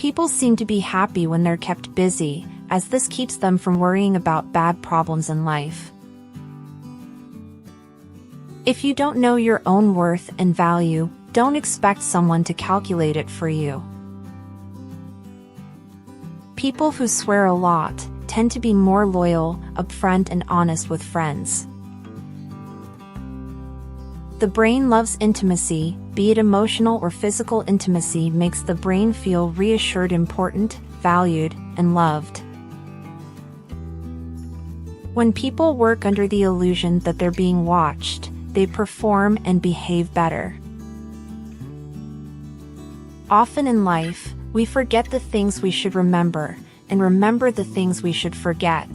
People seem to be happy when they're kept busy, as this keeps them from worrying about bad problems in life. If you don't know your own worth and value, don't expect someone to calculate it for you. People who swear a lot tend to be more loyal, upfront, and honest with friends. The brain loves intimacy, be it emotional or physical intimacy makes the brain feel reassured, important, valued, and loved. When people work under the illusion that they're being watched, they perform and behave better. Often in life, we forget the things we should remember, and remember the things we should forget.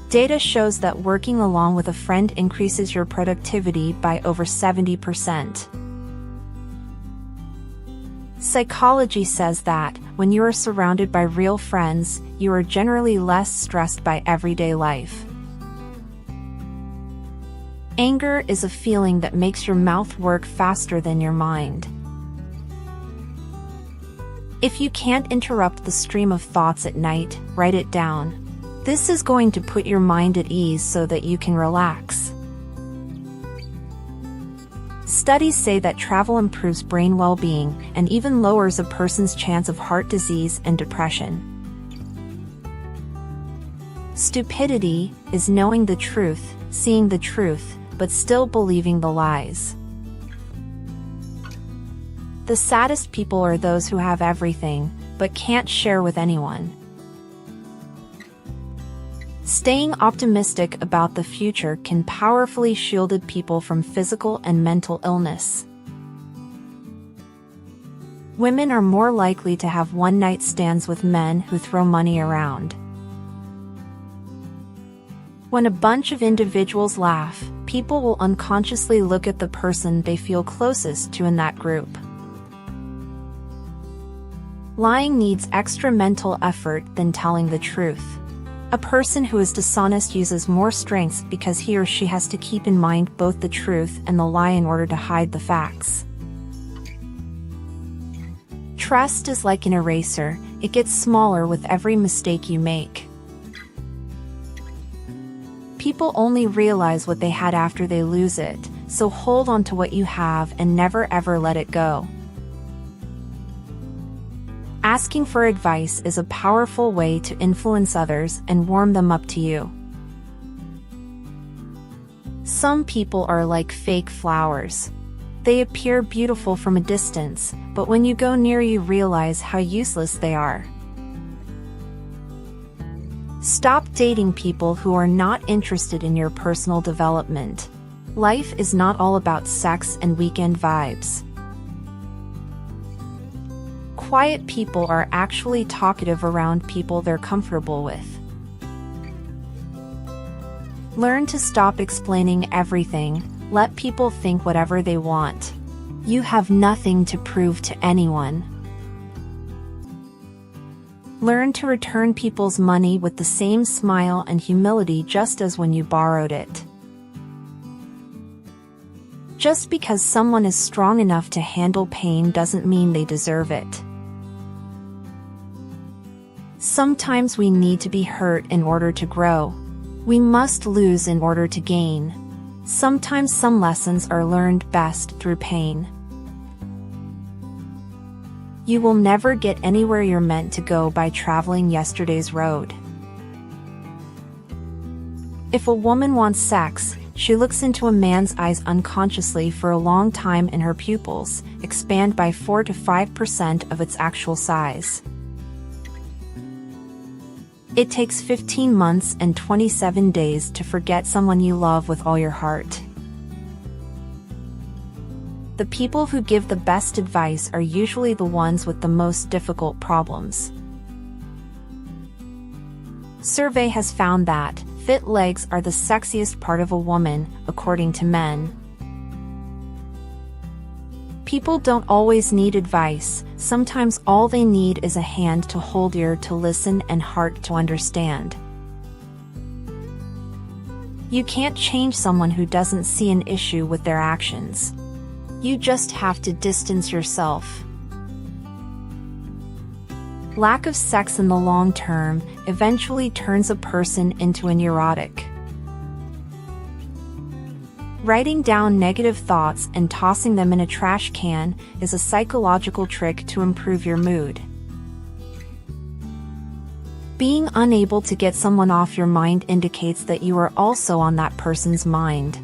Data shows that working along with a friend increases your productivity by over 70%. Psychology says that, when you are surrounded by real friends, you are generally less stressed by everyday life. Anger is a feeling that makes your mouth work faster than your mind. If you can't interrupt the stream of thoughts at night, write it down. This is going to put your mind at ease so that you can relax. Studies say that travel improves brain well-being and even lowers a person's chance of heart disease and depression. Stupidity is knowing the truth, seeing the truth, but still believing the lies. The saddest people are those who have everything, but can't share with anyone. Staying optimistic about the future can powerfully shield people from physical and mental illness. Women are more likely to have one-night stands with men who throw money around. When a bunch of individuals laugh, people will unconsciously look at the person they feel closest to in that group. Lying needs extra mental effort than telling the truth. A person who is dishonest uses more strength because he or she has to keep in mind both the truth and the lie in order to hide the facts. Trust is like an eraser, it gets smaller with every mistake you make. People only realize what they had after they lose it, so hold on to what you have and never ever let it go. Asking for advice is a powerful way to influence others and warm them up to you. Some people are like fake flowers. They appear beautiful from a distance, but when you go near you realize how useless they are. Stop dating people who are not interested in your personal development. Life is not all about sex and weekend vibes. Quiet people are actually talkative around people they're comfortable with. Learn to stop explaining everything, let people think whatever they want. You have nothing to prove to anyone. Learn to return people's money with the same smile and humility just as when you borrowed it. Just because someone is strong enough to handle pain doesn't mean they deserve it. Sometimes we need to be hurt in order to grow. We must lose in order to gain. Sometimes some lessons are learned best through pain. You will never get anywhere you're meant to go by traveling yesterday's road. If a woman wants sex, she looks into a man's eyes unconsciously for a long time and her pupils expand by 4 to 5% of its actual size. It takes 15 months and 27 days to forget someone you love with all your heart. The people who give the best advice are usually the ones with the most difficult problems. Survey has found that fit legs are the sexiest part of a woman, according to men. People don't always need advice, sometimes all they need is a hand to hold, ear to listen, and heart to understand. You can't change someone who doesn't see an issue with their actions. You just have to distance yourself. Lack of sex in the long term eventually turns a person into a neurotic. Writing down negative thoughts and tossing them in a trash can is a psychological trick to improve your mood. Being unable to get someone off your mind indicates that you are also on that person's mind.